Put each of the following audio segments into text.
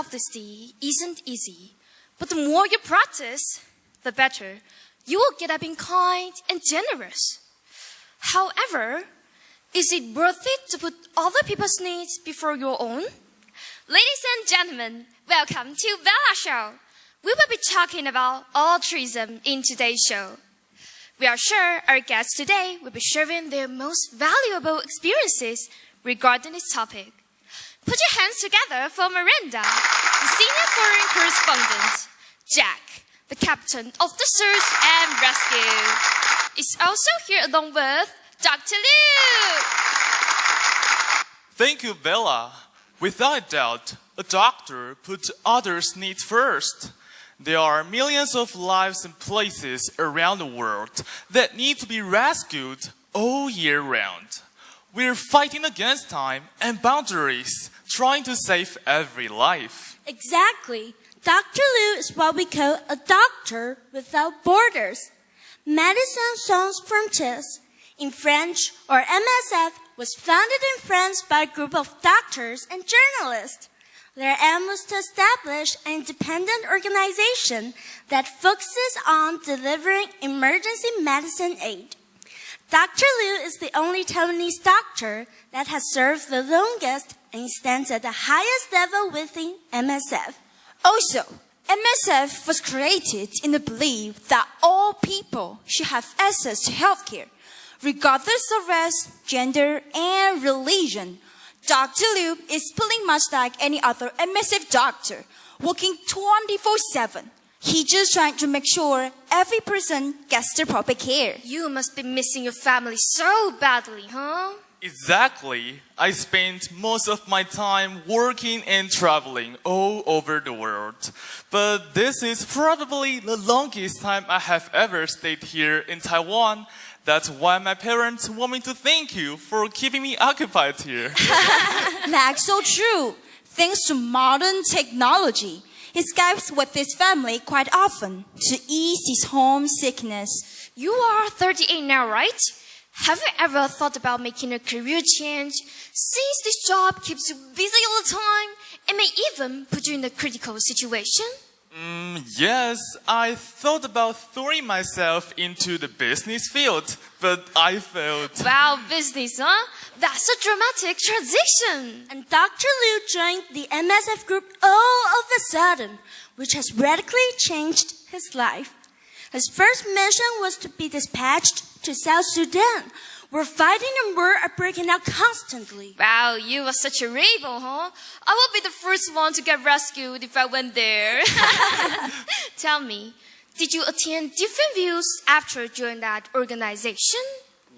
selflessly isn't easy, but the more you practice, the better. You will get up being kind and generous. However, is it worth it to put other people's needs before your own? Ladies and gentlemen, welcome to Bella Show. We will be talking about altruism in today's show. We are sure our guests today will be sharing their most valuable experiences regarding this topic. Put your hands together for Miranda, the senior foreign correspondent, Jack, the captain of the search and rescue, is also here along with Dr. Liu. Thank you, Bella. Without doubt, a doctor puts others' needs first. There are millions of lives and places around the world that need to be rescued all year round. We're fighting against time and boundaries, trying to save every life. Exactly. Dr. Liu is what we call a doctor without borders. Médecins Sans Frontières, in French, or MSF, was founded in France by a group of doctors and journalists. Their aim was to establish an independent organization that focuses on delivering emergency medicine aid. Dr. Liu is the only Taiwanese doctor that has served the longest and stands at the highest level within MSF. Also, MSF was created in the belief that all people should have access to healthcare, regardless of race, gender, and religion. Dr. Liu is pretty much like any other MSF doctor, working 24/7. He's just trying to make sure every person gets the proper care. You must be missing your family so badly, huh? Exactly. I spent most of my time working and traveling all over the world. But this is probably the longest time I have ever stayed here in Taiwan. That's why my parents want me to thank you for keeping me occupied here. That's so true. Thanks to modern technology, he Skypes with his family quite often to ease his homesickness. You are 38 now, right? Have you ever thought about making a career change since this job keeps you busy all the time and may even put you in a critical situation? Yes, I thought about throwing myself into the business field, but I failed. Wow, business, huh? That's a dramatic transition. And Dr. Liu joined the MSF group all of a sudden, which has radically changed his life. His first mission was to be dispatched to South Sudan, where fighting and war are breaking out constantly. Wow, you are such a rebel, huh? I will be the first one to get rescued if I went there. Tell me, did you attend different views after joining that organization?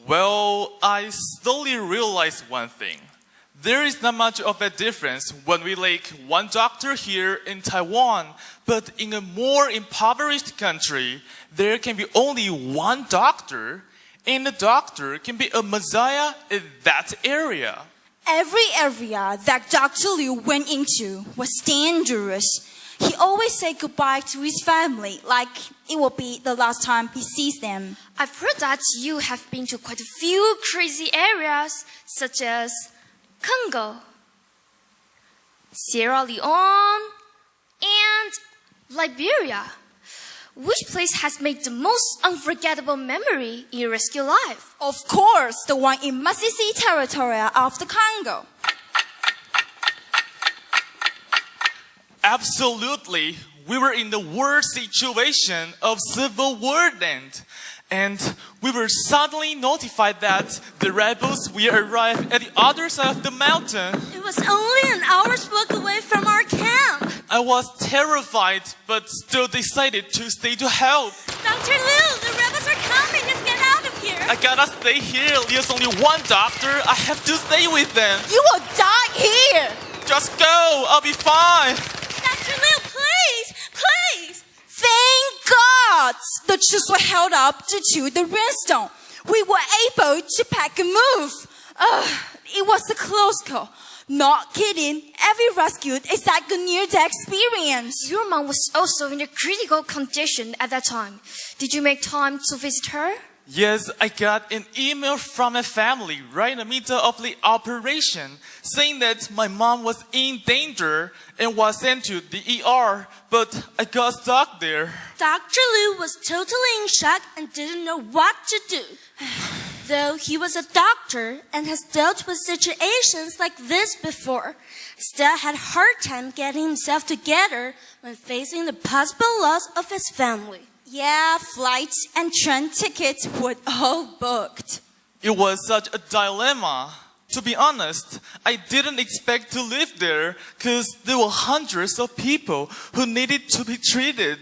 Well, I slowly realized one thing. There is not much of a difference when we lack one doctor here in Taiwan, but in a more impoverished country, there can be only one doctor, and the doctor can be a messiah in that area. Every area that Dr. Liu went into was dangerous. He always said goodbye to his family, like it will be the last time he sees them. I've heard that you have been to quite a few crazy areas, such as Congo, Sierra Leone, and Liberia. Which place has made the most unforgettable memory in your rescue life? Of course, the one in Masisi territory of the Congo. Absolutely. We were in the worst situation of civil war then. And we were suddenly notified that the rebels will arrive at the other side of the mountain. It was only an hour's walk away from our camp. I was terrified, but still decided to stay to help. Dr. Liu, the rebels are coming. Let's get out of here. I gotta stay here. There's only one doctor. I have to stay with them. You will die here. Just go. I'll be fine. Dr. Liu, please, please. Thank God! The troops were held up due to the rainstorm. We were able to pack and move. It was a close call. Not kidding. Every rescue is like a near-death experience. Your mom was also in a critical condition at that time. Did you make time to visit her? Yes, I got an email from a family right in the middle of the operation saying that my mom was in danger and was sent to the ER, but I got stuck there. Dr. Liu was totally in shock and didn't know what to do. Though he was a doctor and has dealt with situations like this before, still had a hard time getting himself together when facing the possible loss of his family. Yeah, flights and train tickets were all booked. It was such a dilemma. To be honest, I didn't expect to live there because there were hundreds of people who needed to be treated.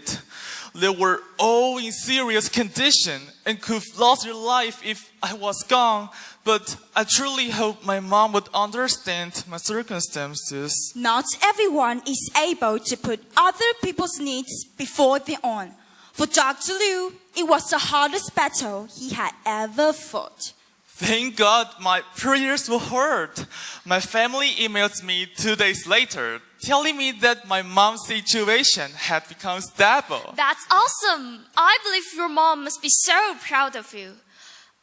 They were all in serious condition and could have lost their life if I was gone. But I truly hope my mom would understand my circumstances. Not everyone is able to put other people's needs before their own. For Dr. Liu, it was the hardest battle he had ever fought. Thank God my prayers were heard. My family emailed me 2 days later, telling me that my mom's situation had become stable. That's awesome. I believe your mom must be so proud of you.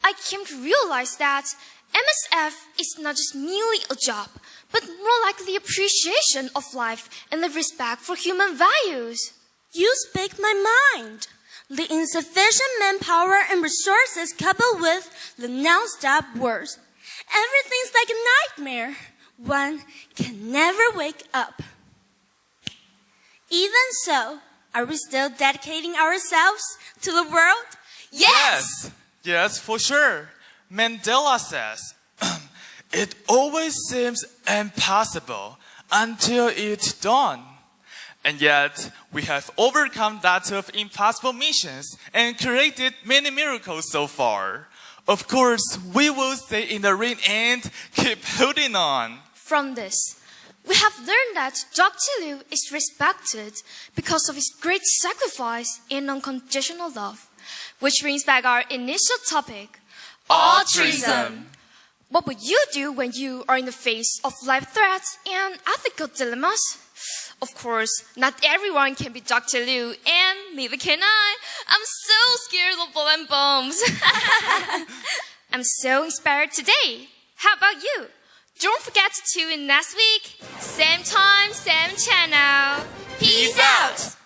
I came to realize that MSF is not just merely a job, but more like the appreciation of life and the respect for human values. You speak my mind. The insufficient manpower and resources coupled with the non-stop works. Everything's like a nightmare. One can never wake up. Even so, are we still dedicating ourselves to the world? Yes! Yes, for sure. Mandela says, it always seems impossible until it's done. And yet, we have overcome that of impossible missions and created many miracles so far. Of course, we will stay in the ring and keep holding on. From this, we have learned that Dr. Liu is respected because of his great sacrifice and unconditional love. Which brings back our initial topic, altruism. What would you do when you are in the face of life threats and ethical dilemmas? Of course, not everyone can be Dr. Liu, and neither can I. I'm so scared of bullet bombs. I'm so inspired today. How about you? Don't forget to tune in next week. Same time, same channel. Peace out!